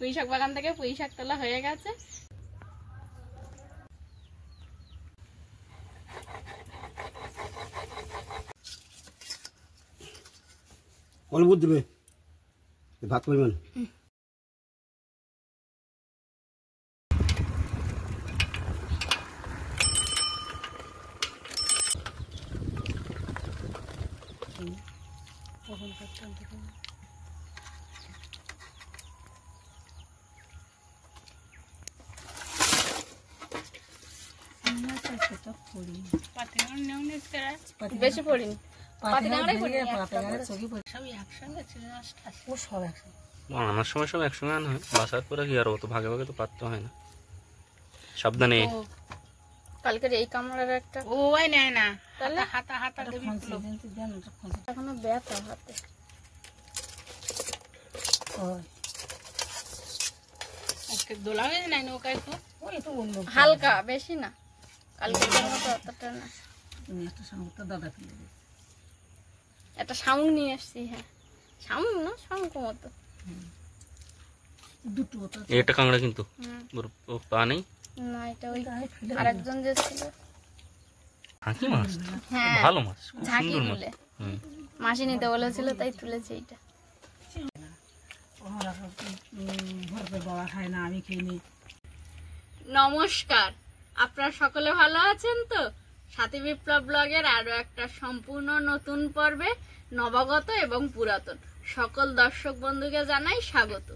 পুঁইশাক বাগান থেকে পুঁইশাক তোলা হয়ে গেছে। অল্প দেবে ভাত পরিমাণ। বেশি পড়িনি, আনার সময় সব একসঙ্গে আনা হয়, বাসার পরে কি আর অত ভাগে ভাগে তো পারতে হয় না। সাবধানে। কালকের এই কামড়ের একটা ওই নেয় না, তাহলে হাতা হাতা দেবি এখনো ব্যথা হাতে। দোলা হয়ে নাই নৌকায় তো হালকা, বেশি না, কালকে মতো অতটা না। একটা শামুক নিয়ে আসছি। হ্যাঁ শামুক না, শামুক মতো এটা কাঁকড়া কিন্তু পা নেই না, এটা ওই আরেকজন যে ছিল ঝাঁকি মাছ। হ্যাঁ ভালো মাছ, ঝাঁকি সুন্দর মাছ। তুলে মাসি নিতে বলেছিল তাই তুলেছে। এইটা নমস্কার, আপনারা সকলে ভালো আছেন তো? সাথী বিপ্লব ব্লগের আরো একটা সম্পূর্ণ নতুন পর্বে নবাগত এবং পুরাতন সকল দর্শক বন্ধুকে জানাই স্বাগত।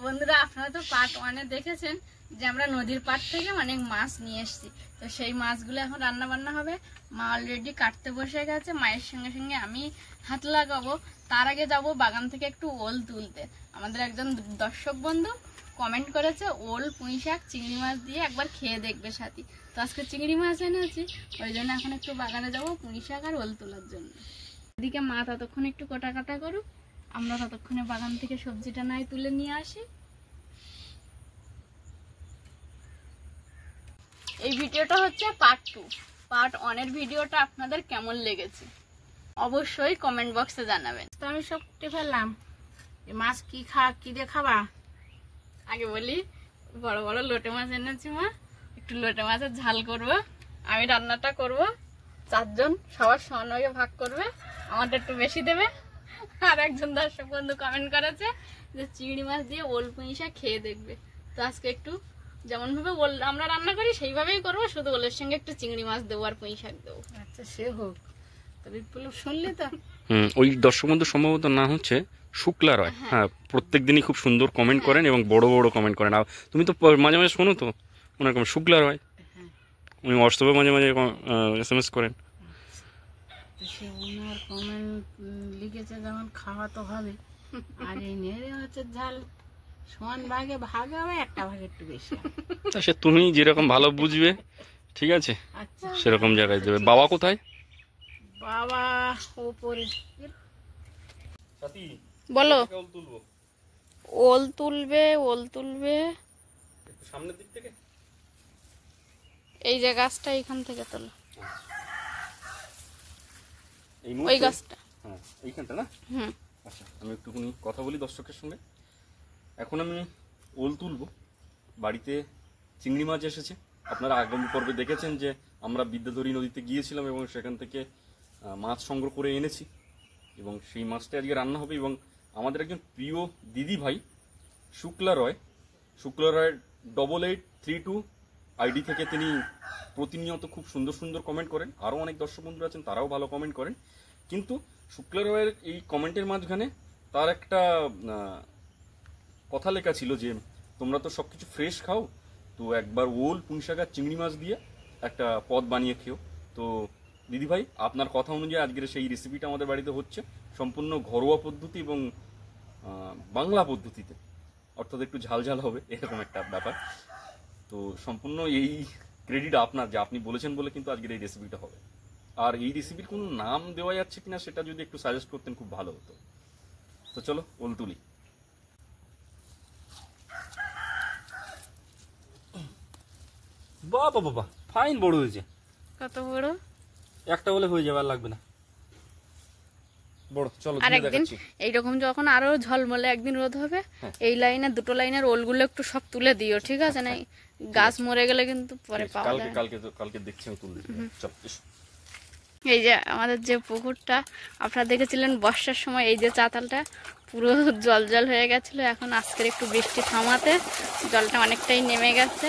বন্ধুরা, আপনারা তো পার্ট 1-এ দেখেছেন যে আমরা নদীর পাড় থেকে অনেক মাছ নিয়ে এসেছি। তো সেই মাছগুলো এখন রান্না বান্না হবে। মা অলরেডি কাটতে বসে গেছে, মায়ের সঙ্গে সঙ্গে আমি হাত লাগাবো। তার আগে যাব বাগান থেকে একটু ওল তুলতে। আমাদের একজন দর্শক বন্ধু কমেন্ট করেছে ওল পুঁইশাক চিংড়ি মাছ দিয়ে একবার খেয়ে দেখবে সাথী। তো আজকে চিংড়ি মাছ এনেছি, ওই জন্য এখন একটু বাগানে যাবো পুঁইশাক আর ওল তোলার জন্য। এদিকে মা ততক্ষণ একটু কোটা কাটা করুক, আমরা ততক্ষণে বাগান থেকে সবজিটা নাই তুলে নিয়ে আসি। এই ভিডিওটা হচ্ছে পার্ট 2। পার্ট 1-এর ভিডিওটা আপনাদের কেমন লেগেছে অবশ্যই কমেন্ট বক্সে জানাবেন। তো আমি সব কেটে ফেললাম। মাছ কি দিয়ে খাবা? আগে বলি, বড় বড় লোটে মাছ এনেছি মা, একটু লোটে মাছের ঝাল করব। আমি রান্নাটা করব, 4 জন সবার সমানভাগে ভাগ করবে, আমারটা একটু বেশি দেবে। আর একজন দর্শক বন্ধু কমেন্ট করেছে যে চিংড়ি মাছ দিয়ে ওল পুঁইশাক খেয়ে দেখবে। তো আজকে একটু যেমন ভাবে ওল আমরা রান্না করি সেইভাবেই করবো, শুধু ওলের সঙ্গে একটু চিংড়ি মাছ দেবো আর পুঁইশাক দেবো। আচ্ছা সে হোক, তবে শুনলি তো। ওই দর্শক বন্ধু সম্ভবত না হচ্ছে শুক্লা রয়। হ্যাঁ, প্রত্যেক দিনই খুব সুন্দর কমেন্ট করেন এবং বড় বড় কমেন্ট করেন। আর তুমি তো মাঝে মাঝে শোনো তো ওনার কমেন্ট, শুক্লা রয়। উনি হোয়াটসঅ্যাপে মাঝে মাঝে SMS করেন। সে ওনার কমেন্ট লিখেছে যেমন খাওয়া তো হবে, আর এই নেড়ে হচ্ছে ঝাল সমান ভাগে ভাগ হবে, একটা ভাগে একটু বেশি। তা সে তুমি যেরকম ভালো বুঝবে, ঠিক আছে, আচ্ছা সেরকম জায়গায় দেবে। বাবা কোথায়? বাবা ওপরে। বলো। ওল তুলবে, ওল তুলবে সামনের দিক থেকে, এই যে গাছটা এখান থেকে তোলো, এই ওই গাছটা। হ্যাঁ এইখানটা না? আচ্ছা, আমি একটুখানি কথা বলি দর্শকের সঙ্গে। এখন আমি ওল তুলবো। বাড়িতে চিংড়ি মাছ এসেছে। আপনারা আগামী পর্বে দেখেছেন যে আমরা বিদ্যাধরী নদীতে গিয়েছিলাম এবং সেখান থেকে মাছ সংগ্রহ করে এনেছি এবং সেই মাছটা আজকে রান্না হবে। এবং আমাদের একজন প্রিয় দিদি ভাই শুক্লা রয় 8832 আইডি থেকে তিনি প্রতিনিয়ত খুব সুন্দর সুন্দর কমেন্ট করেন। আরও অনেক দর্শক বন্ধুরা আছেন, তারাও ভালো কমেন্ট করেন। কিন্তু শুক্লা রয়ের এই কমেন্টের মাঝখানে তার একটা কথা লেখা ছিল যে তোমরা তো সবকিছু ফ্রেশ খাও, তো একবার ওল পুঁইশাক আর চিংড়ি মাছ দিয়ে একটা পদ বানিয়ে খেও। তো দিদিভাই, আপনার কথা অনুযায়ী আজকের সেই রেসিপিটা আমাদের বাড়িতে হচ্ছে সম্পূর্ণ ঘরোয়া পদ্ধতি এবং বাংলা পদ্ধতিতে, অর্থাৎ একটু ঝাল ঝাল হবে এরকম একটা ব্যাপার। তো সম্পূর্ণ এই ক্রেডিট আপনার, যে আপনি বলেছেন বলে কিন্তু আজকের এই রেসিপিটা হবে। আর এই রেসিপির কোনো নাম দেওয়া যাচ্ছে কিনা সেটা যদি একটু সাজেস্ট করতেন খুব ভালো হতো। তো চলো ওল তুলি। বাবা বাবা, ফাইন বড় হয়েছে। কত বড়? একটা হলে হয়ে যাবে, আর লাগবে না। বড় চলো আর দিয়ে একদিন দেখাচ্ছি। এইরকম যখন আরো ঝলমলে একদিন রোদ হবে, হ্যাঁ। এই লাইনে দুটো লাইনের ওলগুলো একটু সব তুলে দিও, ঠিক আছে? না গাছ মরে গেলে কিন্তু পরে পাওয়া কালকে যায় না। কালকে দেখছি আমি তুলে দিচ্ছি। চল এসো। এই যে আমাদের যে পুকুরটা আপনারা দেখেছিলেন বর্ষার সময়, এই যে চাতালটা পুরো জল জল হয়ে গেছিলো, এখন আজকের একটু বৃষ্টি থামাতে জলটা অনেকটাই নেমে গেছে।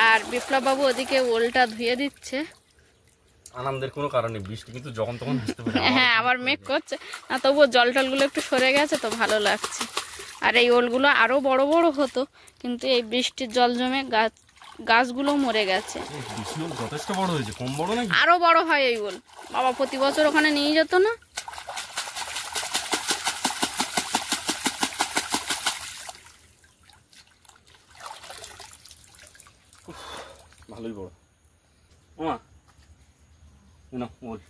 আর বিপ্লব বাবু ওদিকে ওলটা ধুয়ে দিচ্ছে। আনন্দের কোনো কারণ নেই, বৃষ্টি কিন্তু যখন তখন আসতে পারে। হ্যাঁ, আবার মেঘ করছে না, তবুও জল টলগুলো একটু সরে গেছে তো ভালো লাগছে। আর এই ওলগুলো আরো বড় বড় হতো, কিন্তু এই বৃষ্টির জল জমে গাছগুলো মরে গেছে। বৃষ্টি যথেষ্ট বড় হয়েছে, কম বড় নাকি? আরো বড় হয় এই ওল, বাবা প্রতি বছর ওখানে নিয়ে যেত না। ভালোই বড়। ওমা না ওল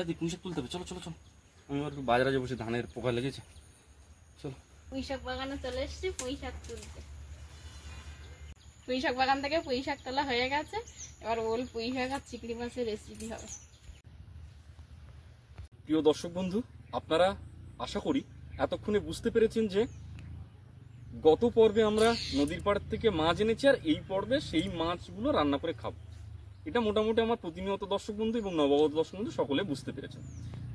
তুই পুঁইশাক তুলতে হবে, চলো চলো চলো। আমি আবার একটু বাজারে যাবো, ধানের পোকা লেগেছে। চলো পুঁইশাক বাগানে চলে এসেছি পুঁইশাক তুলতে। পুঁইশাক বাগান থেকে পুঁইশাক তোলা হয়ে গেছে, এবার ওল পুঁইশাক আর চিংড়ি মাছের রেসিপি হবে। প্রিয় দর্শক বন্ধু, আপনারা আশা করি এতক্ষণে বুঝতে পেরেছেন যে গত পর্বে আমরা নদীর পাড় থেকে মাছ এনেছি, আর এই পর্বে সেই মাছগুলো রান্না করে খাবো। এটা মোটামুটি আমার প্রতিনিয়ত দর্শক বন্ধু এবং নবগত দর্শক বন্ধু সকলে বুঝতে পেরেছেন।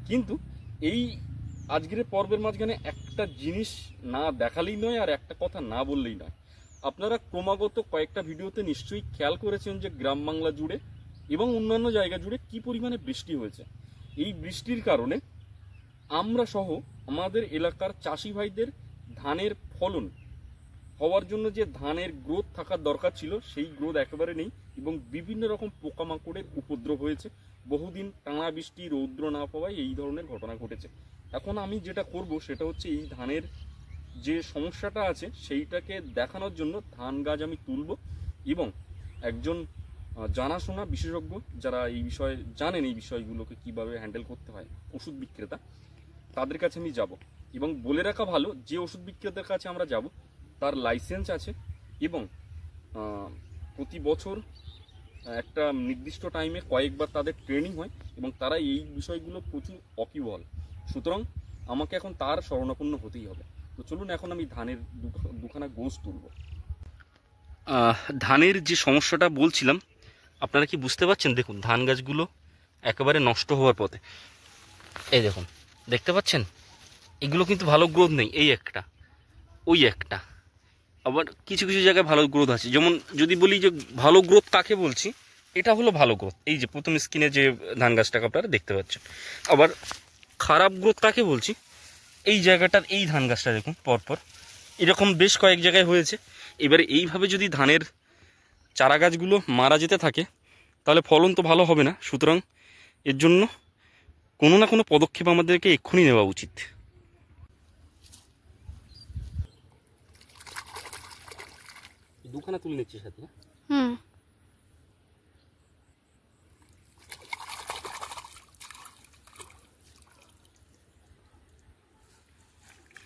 কিন্তু এই আজকের পর্বের মাঝখানে একটা জিনিস না দেখালেই নয়, আর একটা কথা না বললেই নয়। আপনারা ক্রমাগত কয়েকটা ভিডিওতে নিশ্চয়ই খেয়াল করেছেন যে গ্রাম বাংলা জুড়ে এবং অন্যান্য জায়গা জুড়ে কি পরিমাণে বৃষ্টি হয়েছে। এই বৃষ্টির কারণে আমরা সহ আমাদের এলাকার চাষি ভাইদের ধানের ফলন হওয়ার জন্য যে ধানের গ্রোথ থাকার দরকার ছিল, সেই গ্রোথ একেবারে নেই এবং বিভিন্ন রকম পোকামাকড়ের উপদ্রব হয়েছে। বহুদিন টানা বৃষ্টি, রৌদ্র না পাওয়ায় এই ধরনের ঘটনা ঘটেছে। এখন আমি যেটা করব সেটা হচ্ছে এই ধানের যে সমস্যাটা আছে সেইটাকে দেখানোর জন্য ধান গাছ আমি তুলব এবং একজন জানাশোনা বিশেষজ্ঞ যারা এই বিষয়ে জানেন, এই বিষয়গুলোকে কিভাবে হ্যান্ডেল করতে হয়, ওষুধ বিক্রেতা, তাদের কাছে আমি যাব। এবং বলে রাখা ভালো, যে ওষুধ বিক্রেতার কাছে আমরা যাব তার লাইসেন্স আছে এবং প্রতি বছর একটা নির্দিষ্ট টাইমে কয়েকবার তাদের ট্রেনিং হয় এবং তারা এই বিষয়গুলো প্রচুর অকিবল। সুতরাং আমাকে এখন তার শরণাপন্ন হতেই হবে। তো চলুন এখন আমি ধানের দুখানা গোছ তুলব। ধানের যে সমস্যাটা বলছিলাম, আপনারা কি বুঝতে পারছেন? দেখুন ধান গাছগুলো একেবারে নষ্ট হওয়ার পথে। এই দেখুন, দেখতে পাচ্ছেন? এগুলো কিন্তু ভালো গ্রোথ নেই, এই একটা, ওই একটা, আবার কিছু কিছু জায়গায় ভালো গ্রোথ আছে। যেমন যদি বলি যে ভালো গ্রোথ কাকে বলছি, এটা হলো ভালো গ্রোথ। এই যে প্রথম স্ক্রিনে যে ধান গাছটাকে আপনারা দেখতে পাচ্ছেন। আবার খারাপ গ্রোথ কাকে বলছি, এই জায়গাটার এই ধান গাছটা দেখুন পরপর এরকম বেশ কয়েক জায়গায় হয়েছে। এবারে এইভাবে যদি ধানের চারা গাছগুলো মারা যেতে থাকে তাহলে ফলন তো ভালো হবে না। সুতরাং এর জন্য কোনো না কোনো পদক্ষেপ আমাদেরকে এক্ষুনি নেওয়া উচিত। দুখানা তুলে নিচ্ছি সাথে।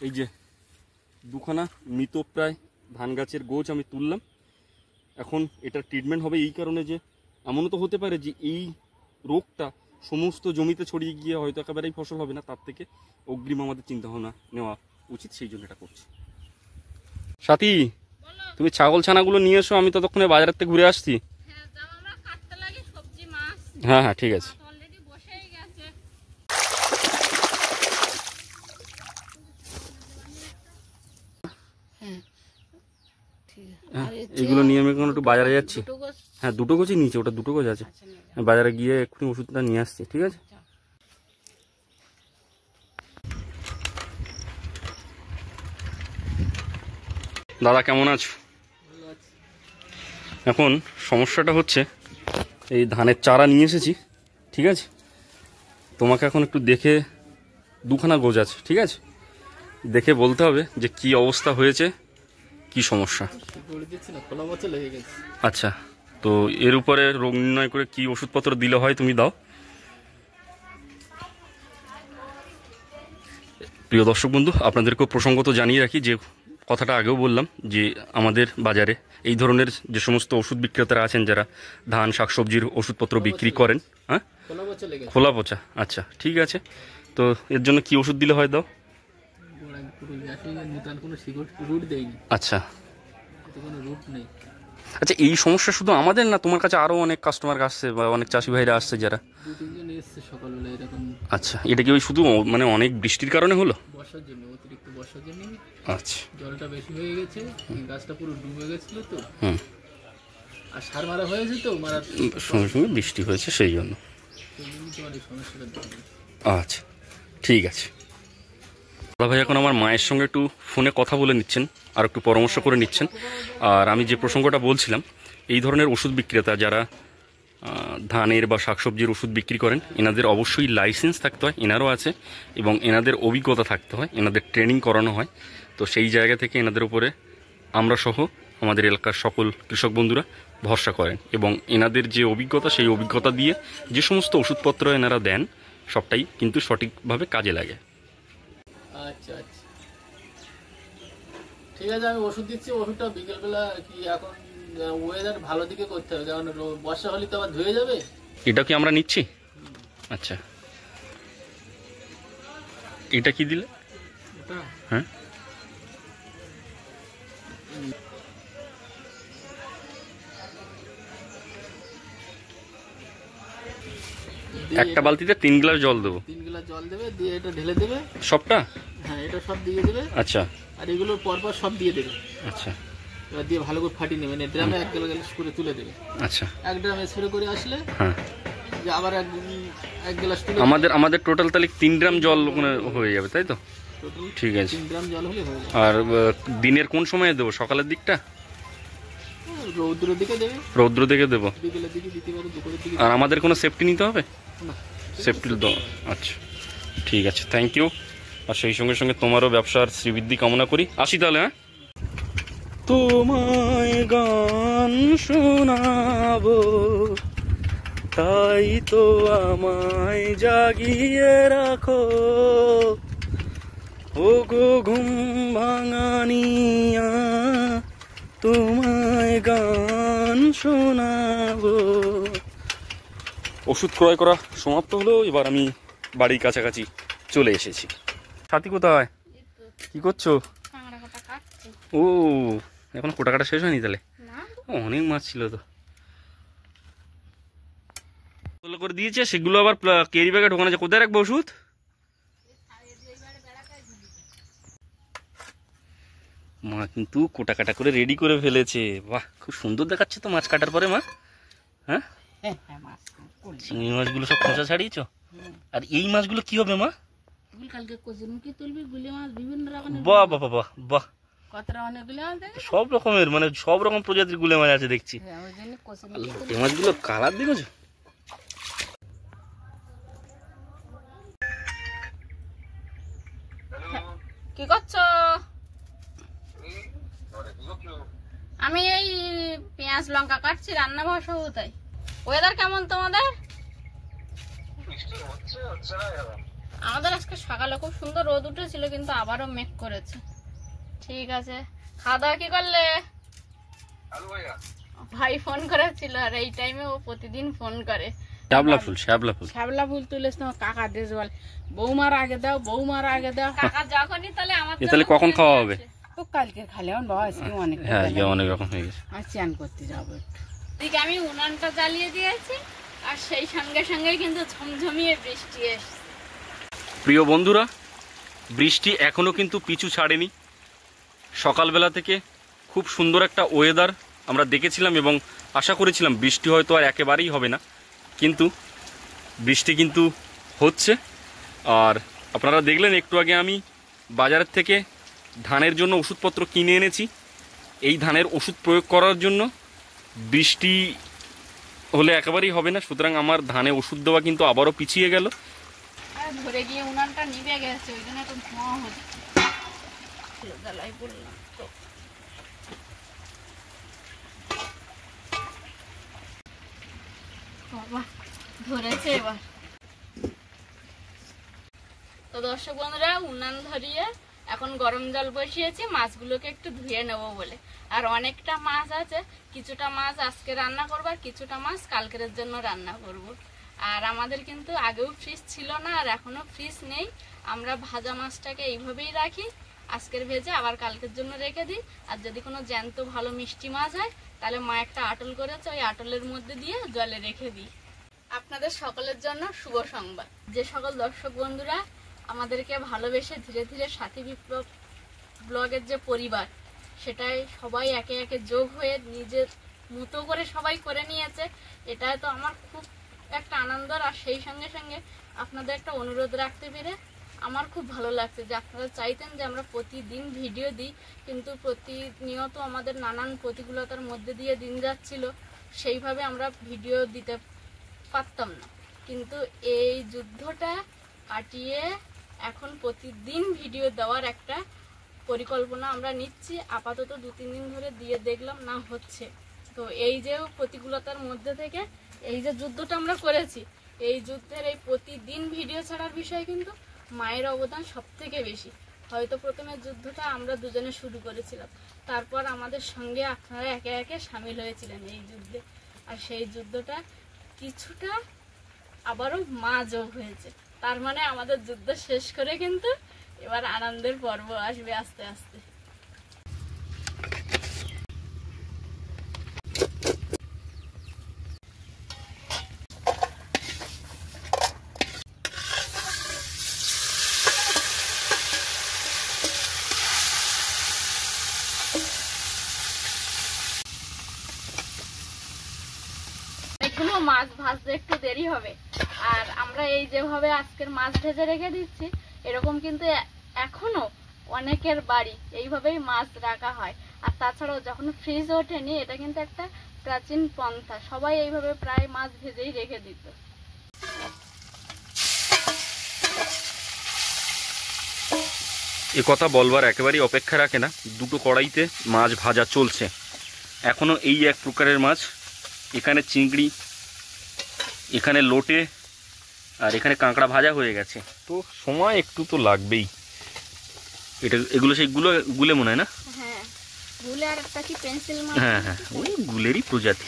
এই যে দুখানা মৃতপ্রায় ধান গাছের গোছ আমি তুললাম। এখন এটা ট্রিটমেন্ট হবে এই কারণে যে এমনও তো হতে পারে যে এই রোগটা সমস্ত জমিতে ছড়িয়ে গিয়ে হয়তো একেবারেই ফসল হবে না, তার থেকে অগ্রিম আমাদের চিন্তাভাবনা নেওয়া উচিত, সেই জন্য এটা করছি। সাথী, তুমি ছাগল ছানাগুলো নিয়ে এসো, আমি ততক্ষণে বাজার থেকে ঘুরে আসছি। হ্যাঁ হ্যাঁ ঠিক আছে। এগুলো নিয়ে আমি এখন একটু বাজারে যাচ্ছি। হ্যাঁ দুটো গোছই নিয়েছি, ওটা দুটো গোছ আছে। বাজারে গিয়ে এক্ষুনি ওষুধটা নিয়ে আসছি, ঠিক আছে? দাদা কেমন আছো? এখন সমস্যাটা হচ্ছে এই ধানের চারা নিয়ে এসেছি, ঠিক আছে? তোমাকে এখন একটু দেখে, দুখানা গোছ আছে, ঠিক আছে? দেখে বলতে হবে যে কি অবস্থা হয়েছে, কি সমস্যা। আচ্ছা, তো এর উপরে রোগ নির্ণয় করে কি ওষুধপত্র দিলে হয় তুমি দাও। প্রিয় দর্শক বন্ধু, আপনাদেরকেও প্রসঙ্গত জানিয়ে রাখি যে কথাটা আগেও বললাম যে আমাদের বাজারে এই ধরনের যে সমস্ত ওষুধ বিক্রেতারা আছেন যারা ধান শাকসবজির ওষুধপত্র বিক্রি করেন, হ্যাঁ, খোলা পচা, আচ্ছা ঠিক আছে। তো এর জন্য কি ওষুধ দিলে হয় দাও? আচ্ছা আচ্ছা, এই সমস্যা শুধু আমাদের না, তোমার কাছে আরও অনেক কাস্টমার আসছে বা অনেক চাষি ভাইরা আসছে যারা? আচ্ছা, এটা কি ওই শুধু মানে অনেক বৃষ্টির কারণে হলো? বর্ষার জন্য, অতিরিক্ত বর্ষার জন্য আচ্ছা, জলটা বেশি হয়ে গেছে, গাছটা পুরো ডুবে গেছিল তো, হুম, আর সার মারা হয়েছে তো, মারার সঙ্গে সঙ্গে বৃষ্টি হয়েছে সেই জন্য। সমস্যাটা দেখা দিয়েছে। আচ্ছা ঠিক আছে। দাদা ভাই এখন আমার মায়ের সঙ্গে একটু ফোনে কথা বলে নিচ্ছেন, আর একটু পরামর্শ করে নিচ্ছেন। আর আমি যে প্রসঙ্গটা বলছিলাম, এই ধরনের ওষুধ বিক্রেতা যারা ধানের বা শাকসবজির ওষুধ বিক্রি করেন, এনাদের অবশ্যই লাইসেন্স থাকতে হয়, এনারও আছে, এবং এনাদের অভিজ্ঞতা থাকতে হয়, এনাদের ট্রেনিং করানো হয়। তো সেই জায়গা থেকে এনাদের উপরে আমরা সহ আমাদের এলাকার সকল কৃষক বন্ধুরা ভরসা করেন, এবং এনাদের যে অভিজ্ঞতা সেই অভিজ্ঞতা দিয়ে যে সমস্ত ওষুধপত্র এনারা দেন সবটাই কিন্তু সঠিকভাবে কাজে লাগে। আচ্ছা আচ্ছা ঠিক আছে, আমি ওষুধ দিচ্ছি। ওষুধটা বিকেলবেলা কি এখন ওয়েদার ভালো দিকে করতে হবে, কারণ বর্ষা হলে তো আবার ধুয়ে যাবে। এটা কি আমরা নিচ্ছি? আচ্ছা, এটা কি দিলে? হ্যাঁ, একটা বালতিতে 3 গ্লাস জল দেবো? 3 গ্লাস জল দেবে, দিয়ে এটা ঢেলে দেবে সবটা? হ্যাঁ, এটা সব দিয়ে দেবে। আচ্ছা, আর এগুলো পরপর সব দিয়ে দেবে। আচ্ছা, এবার দিয়ে ভালো করে ফাটিয়ে নেবে, ড্রামে 1 গ্লাস করে তুলে দেবে। আচ্ছা, 1 ড্রামে স্প্রে করে আসলে হ্যাঁ, যে আবার 1 গ্লাস তুলে আমাদের টোটাল তাহলে 3 গ্রাম জল ওখানে হয়ে যাবে, তাই তো? টোটাল ঠিক আছে। 3 গ্রাম জল হলে হয়ে যাবে। আর দিনের কোন সময়ে দেবো? সকালের দিকটা? রৌদ্রের দিকে দেবে, রৌদ্র দিকে দেবো? বিকেলের দিকে দিতে পারো, দুপুরের দিকে। আর আমাদের কোনো সেফটি নিতে হবে? না, সেফটি দেবো? আচ্ছা ঠিক আছে, থ্যাংক ইউ। আর সেই সঙ্গে সঙ্গে তোমারও ব্যবসার শ্রীবৃদ্ধি কামনা করি। আসি তাহলে, হ্যাঁ। তোমায় গান শোনাবো, তাই তো আমায় জাগিয়ে রাখো, ও গো ঘুম ভাঙানিয়া, তোমায় গান শোনাবো। ওষুধ ক্রয় করা সমাপ্ত হলো, এবার আমি বাড়ির কাছাকাছি চলে এসেছি। সাথী কোথায়? কি করছো? ও, এখন কোটা কাটা শেষ হয়নি তাহলে? অনেক মাছ ছিল তো, করে দিয়েছে, সেগুলো আবার ক্যারি ব্যাগে ঢোকানো আছে। কোথায় রাখবো ওষুধ? মা কিন্তু কোটা কাটা করে রেডি করে ফেলেছে। বাহ, খুব সুন্দর দেখাচ্ছে তো মাছ কাটার পরে মা। হ্যাঁ, চিংড়ি মাছগুলো সব খোঁচা ছাড়িয়েছো? আর এই মাছগুলো কি হবে মা? কালকে কচুরমুখী তুলবি, গুলি মাছ বিভিন্ন রকমের। বাহ বাহ বাহ বাহ, কতটা অনেকগুলো মাছ দেখে, সব রকমের, মানে সব রকম প্রজাতির গুলে মাছ আছে দেখছি। ওই জন্য কচুরমুখী। এই মাছগুলো কালার দেখেছো? কি করছো? আমি এই পেঁয়াজ লঙ্কা কাটছি, রান্না বসাবো। তাই ওয়েদার কেমন তোমাদের? আমাদের আজকে সকালে খুব সুন্দর রোদ উঠেছিল, কিন্তু আবারও মেঘ করেছে। ঠিক আছে, খাওয়া দাওয়া কি করলে? ভাই ফোন করেছিল, আর এই টাইমে ও প্রতিদিন ফোন করে। শ্যাবলা ফুল, শ্যাবলা ফুল, শ্যাবলা ফুল তুলেছ তোমার কাকা দেশ বল, বৌমার আগে দাও, বৌমার আগে দাও। কাকা যখনই তাহলে আমার তাহলে কখন খাওয়া হবে? ও কালকে খালে আমার বাবা আজকে অনেক, হ্যাঁ আজকে অনেক রকম হয়ে গেছে। আর চান করতে যাবো একটু। এদিকে আমি উনানটা জ্বালিয়ে দিয়েছি, আর সেই সঙ্গে সঙ্গে কিন্তু ঝমঝমিয়ে বৃষ্টি এসছে। প্রিয় বন্ধুরা, বৃষ্টি এখনো কিন্তু পিছু ছাড়েনি। সকালবেলা থেকে খুব সুন্দর একটা ওয়েদার আমরা দেখেছিলাম, এবং আশা করেছিলাম বৃষ্টি হয়তো আর একেবারেই হবে না, কিন্তু বৃষ্টি কিন্তু হচ্ছে। আর আপনারা দেখলেন একটু আগে আমি বাজারের থেকে ধানের জন্য ওষুধপত্র কিনে এনেছি। এই ধানের ওষুধ প্রয়োগ করার জন্য বৃষ্টি হলে একেবারেই হবে না, সুতরাং আমার ধানে ওষুধ দেওয়া কিন্তু আবারও পিছিয়ে গেল। ধরে গিয়ে উনানটা নিভে গেছে, ওই জন্য একটু ধোঁয়া হচ্ছে। জ্বালাই পড়লাম তো। বাবা ধরেছে এবার। তো দর্শক বন্ধুরা, উনান ধরিয়ে এখন গরম জল বসিয়েছি মাছগুলোকে একটু ধুয়ে নেব বলে। আর অনেকটা মাছ আছে, কিছুটা মাছ আজকে রান্না করব আর কিছুটা মাছ কালকের জন্য রান্না করব। আর আমাদের কিন্তু আগেও ফ্রিজ ছিল না আর এখনো ফ্রিজ নেই, আমরা ভাজা মাছটাকে এইভাবেই রাখি, আজকের ভেজে আবার কালকের জন্য রেখে দিই। আর যদি কোনো জ্যান্ত ভালো মিষ্টি মাছ হয় তাহলে মা একটা আটল করেছে, ওই আটলের মধ্যে দিয়ে জলে রেখে দিই। আপনাদের সকলের জন্য শুভ সংবাদ, যে সকল দর্শক বন্ধুরা আমাদেরকে ভালোবেসে ধীরে ধীরে সাথী বিপ্লব ব্লগের যে পরিবার, সেটাই সবাই একে একে যোগ হয়ে নিজের মতো করে সবাই করে নিয়েছে, এটাই তো আমার খুব একটা আনন্দ। আর সেই সঙ্গে সঙ্গে আপনাদের একটা অনুরোধ রাখতে পেরে আমার খুব ভালো লাগছে যে আপনারা চাইতেন যে আমরা প্রতিদিন ভিডিও দিই, কিন্তু প্রতিনিয়ত আমাদের নানান প্রতিকূলতার মধ্যে দিয়ে দিন যাচ্ছিল, সেইভাবে আমরা ভিডিও দিতে পারতাম না। কিন্তু এই যুদ্ধটা কাটিয়ে এখন প্রতিদিন ভিডিও দেওয়ার একটা পরিকল্পনা আমরা নিচ্ছি। আপাতত 2-3 দিন ধরে দিয়ে দেখলাম না হচ্ছে, তো এই যে প্রতিকূলতার মধ্যে থেকে এই যে যুদ্ধটা আমরা করেছি, এই যুদ্ধের এই প্রতিদিন ভিডিও ছাড়ার বিষয় কিন্তু মায়ের অবদান সব থেকে বেশি। হয়তো প্রথমে যুদ্ধটা আমরা দুজনে শুরু করেছিলাম, তারপর আমাদের সঙ্গে আপনারা একে একে সামিল হয়েছিলেন এই যুদ্ধে, আর সেই যুদ্ধটা কিছুটা আবারও মা যোগ হয়েছে। তার মানে আমাদের যুদ্ধ শেষ করে কিন্তু এবার আনন্দের পর্ব আসবে আস্তে আস্তে। এখনো মাছ ভাজতে একটু দেরি হবে, আর আমরা এই যেভাবে আজকের মাছ ভেজে রেখে দিচ্ছি, এরকম কিন্তু এখনো অনেকের বাড়ি এইভাবেই মাছ রাখা হয়। আর তাছাড়াও যখন ফ্রিজ ওঠেনি, এটা কিন্তু একটা প্রাচীন পন্থা, সবাই এইভাবে প্রায় মাছ ভেজেই রেখে দিত। এ কথা বলবার একেবারেই অপেক্ষা রাখে না, দুটো কড়াইতে মাছ ভাজা চলছে এখনো। এই এক প্রকারের মাছ, এখানে চিংড়ি, এখানে লোটে, আর এখানে কাঁকড়া ভাজা হয়ে গেছে, তো সময় একটু তো লাগবেই। এটা এগুলো সেই গুলে মনে হয় না? হ্যাঁ, গুলে আর একটা কি পেন্সিল মাছ। হ্যাঁ হ্যাঁ, ওই গুলেরই প্রজাতি।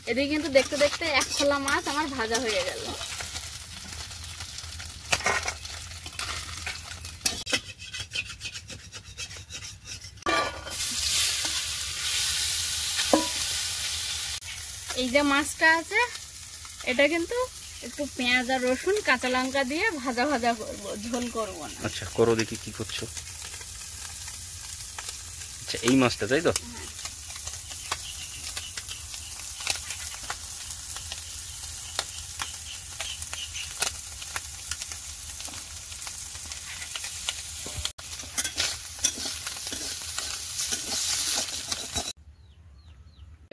এদিকে কিন্তু দেখতে দেখতে এক খোলা মাছ আমার ভাজা হয়ে গেল। এই যে মাছটা আছে, এটা কিন্তু একটু পেঁয়াজ আর রসুন কাঁচা লঙ্কা দিয়ে ভাজা ভাজা করবো, ঝোল করবো না। আচ্ছা করো দেখি কি করছো। আচ্ছা এই মাছটা তাই তো?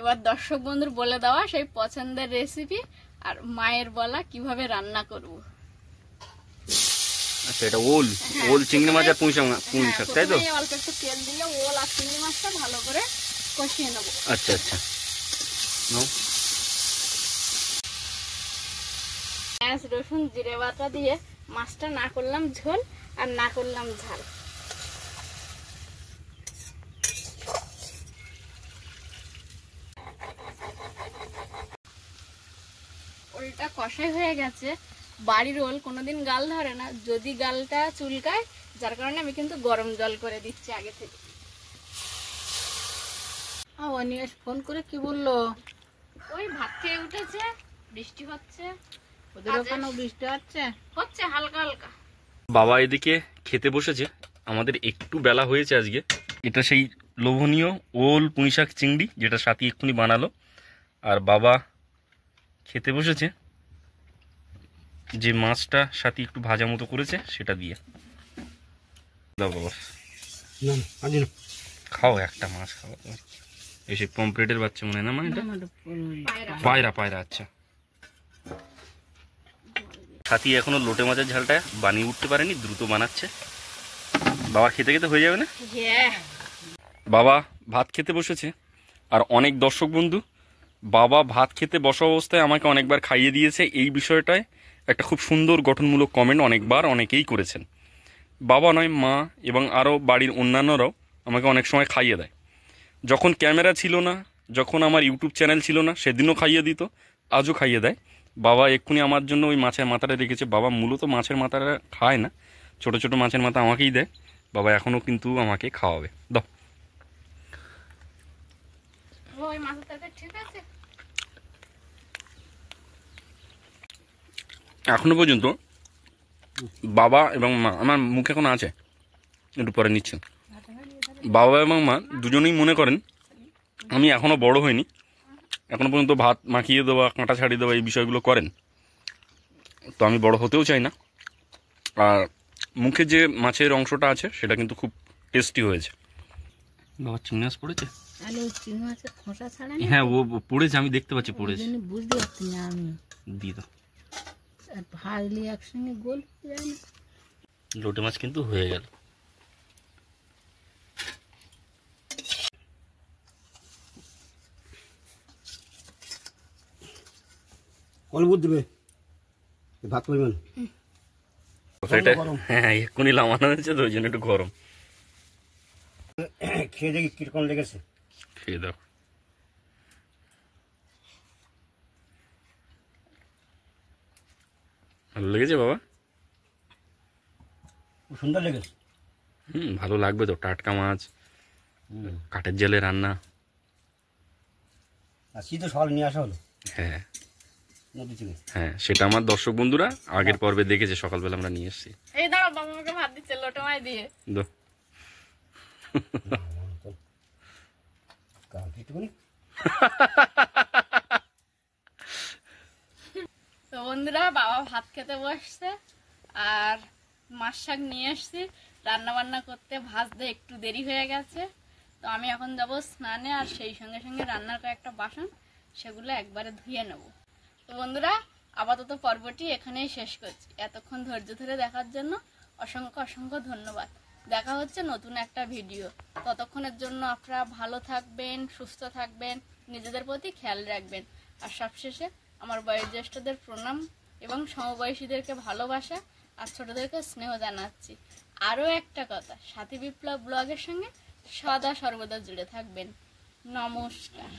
এবার দর্শক বন্ধুর বলে দেওয়া সেই পছন্দের রেসিপি আর মায়ের বলা কিভাবে রান্না করব। আচ্ছা এটা ওল চিংড়ি মাছ আর পুঁই শাক তাই তো? অল্প একটু তেল দিয়ে ওল আর চিংড়ি মাছটা ভালো করে কষিয়ে নেবো। আচ্ছা আচ্ছা, পেঁয়াজ রসুন জিরে বাটা দিয়ে মাছটা না করলাম ঝোল আর না করলাম ঝাল। ওলটা কষাই হয়ে গেছে। বাড়ির ওল কোনোদিন গাল ধরে না, যদি গালটা চুলকায়, যার কারণে আমি কিন্তু গরম জল করে দিচ্ছি আগে থেকে। অনিমেষ ফোন করে কি বললো? ওই ভাত খেয়ে উঠেছে, বৃষ্টি হচ্ছে, ওদের ওখানেও বৃষ্টি হচ্ছে হালকা হালকা। বাবা এদিকে খেতে বসেছে, আমাদের একটু বেলা হয়েছে আজকে। এটা সেই লোভনীয় ওল পুঁই শাক চিংড়ি যেটা সাথী এক্ষুনি বানালো, আর বাবা খেতে বসেছে যে মাছটা সাথী একটু ভাজা মতো করেছে সেটা দিয়ে। দাও বাবা, খাও একটা মাছ খাও। এই সেই পমপ্লেটের বাচ্চা মনে হয় না, মানে এটা পায়রা পায়রা। আচ্ছা, সাথী এখনো লোটে মাছের ঝালটা বানিয়ে উঠতে পারেনি, দ্রুত বানাচ্ছে। বাবা খেতে খেতে হয়ে যাবে না? বাবা ভাত খেতে বসেছে, আর অনেক দর্শক বন্ধু বাবা ভাত খেতে বসা অবস্থায় আমাকে অনেকবার খাইয়ে দিয়েছে। এই বিষয়টায় একটা খুব সুন্দর গঠনমূলক কমেন্ট অনেকবার অনেকেই করেছেন। বাবা নয়, মা এবং আরও বাড়ির অন্যান্যরাও আমাকে অনেক সময় খাইয়ে দেয়। যখন ক্যামেরা ছিল না, যখন আমার ইউটিউব চ্যানেল ছিল না, সেদিনও খাইয়ে দিত, আজও খাইয়ে দেয়। বাবা এক্ষুনি আমার জন্য ওই মাছের মাথাটা রেখেছে। বাবা মূলত মাছের মাথাটা খায় না, ছোট ছোট মাছের মাথা আমাকেই দেয়। বাবা এখনও কিন্তু আমাকে খাওয়াবে। দাও। ওই মাছের তরকারি ঠিক আছে? এখনো পর্যন্ত বাবা এবং মা, আমার মুখে এখন আছে, একটু পরে নিচ্ছে, বাবা এবং মা দুজনেই মনে করেন আমি এখনও বড় হইনি, এখনো পর্যন্ত ভাত মাখিয়ে দেওয়া, কাঁটা ছাড়িয়ে দেওয়া এই বিষয়গুলো করেন। তো আমি বড় হতেও চাই না। আর মুখে যে মাছের অংশটা আছে সেটা কিন্তু খুব টেস্টি হয়েছে। বাবা চিংড়ি মাছ পড়েছে? তাহলে ওই চিংড়ি মাছের খোসা ছাড়া হ্যাঁ, ও পড়েছে, আমি দেখতে পাচ্ছি পড়েছে। বুঝতে পারছি না আমি। দিয়ে দাও। আর ভাজলি একসঙ্গে গোল হয়ে যায় না? লোটে মাছ কিন্তু হয়ে গেল। অল্প দেবে, ভাত করবেন। সেটা হ্যাঁ, এক্ষুনি লামানো হয়েছে তো ওই জন্য একটু গরম। খেয়ে দেখি কিরকম লেগেছে। খেয়ে দাও। ভালো লেগেছে বাবা? খুব সুন্দর লেগেছে। ভালো লাগবে তো, টাটকা মাছ, কাঠের জেলে রান্না। আর শীত সকাল নিয়ে আসা হলো হ্যাঁ নদী থেকে। হ্যাঁ, সেটা আমার দর্শক বন্ধুরা আগের পর্বে দেখেছে, সকালবেলা আমরা নিয়ে এসেছি। এই দাঁড়া, বাবা আমাকে ভাত দিচ্ছে লোটে মাছ দিয়ে। দাও। তো বন্ধুরা, বাবা ভাত খেতে বসছে আর মাছ শাক নিয়ে এসছি। রান্না বান্না করতে ভাজতে একটু দেরি হয়ে গেছে, তো আমি এখন যাব স্নানে, আর সেই সঙ্গে সঙ্গে রান্নার কয়েকটা বাসন সেগুলো একবারে ধুয়ে নেব। তো বন্ধুরা, আপাতত পর্বটি এখানেই শেষ করছি। এতক্ষণ ধৈর্য ধরে দেখার জন্য অসংখ্য অসংখ্য ধন্যবাদ। দেখা হচ্ছে নতুন একটা ভিডিও। ততক্ষণের জন্য আপনারা ভালো থাকবেন, সুস্থ থাকবেন, নিজেদের প্রতি খেয়াল রাখবেন। আর সবশেষে আমার বয়োজ্যেষ্ঠদের প্রণাম এবং সমবয়সীদেরকে ভালোবাসা আর ছোটদেরকে স্নেহ জানাচ্ছি। আরও একটা কথা, সাথী বিপ্লব ব্লগের সঙ্গে সদা সর্বদা জুড়ে থাকবেন। নমস্কার।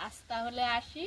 আজ তাহলে আসি।